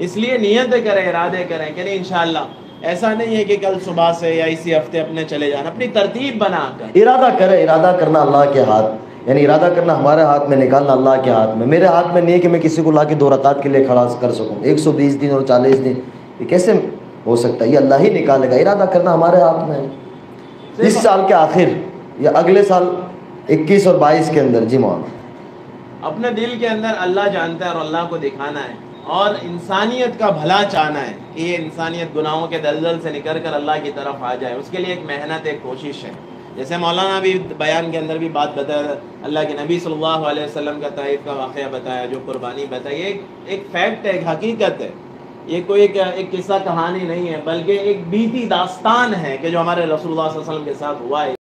اس لیے نیتیں کریں, ارادے کریں کہ نہیں انشاءاللہ ایسا نہیں ہے کہ کل صبح سے یا اسی ہفتے اپنے چلے جانا, اپنی ترتیب بنا کر ارادہ کرے. ارادہ کرنا اللہ کے ہاتھ, یعنی ارادہ کرنا ہمارے ہاتھ میں, نکالنا اللہ کے ہاتھ میں. میرے ہاتھ میں نہیں ہے کہ میں کسی کو لا کے 2 رکعت کے لیے کھڑا کر سکوں. 120 دن اور 40 دن یہ کیسے ہو سکتا ہے؟ یہ اللہ ہی نکالے گا. ارادہ کرنا ہمارے ہاتھ میں ہے. اس سال کے آخر یا اگلے سال 21 اور 22 کے اندر. جی مولانا, اپنے دل کے اندر اللہ جانتا ہے اور اللہ کو دکھانا ہے اور انسانیت کا بھلا چاہنا ہے کہ یہ انسانیت گناہوں کے دلدل سے نکل کر اللہ کی طرف آ جائے. اس کے لیے ایک محنت, ایک کوشش ہے. جیسے مولانا بھی بیان کے اندر بھی بات بتایا, اللہ کے نبی صلی اللہ علیہ وسلم کا طائف کا واقعہ بتایا, جو قربانی بتائی, ایک فیکٹ ہے, ایک حقیقت ہے. یہ کوئی ایک قصہ کہانی نہیں ہے, بلکہ ایک بیتی داستان ہے کہ جو ہمارے رسول اللہ صلی اللہ علیہ وسلم کے ساتھ ہوا ہے.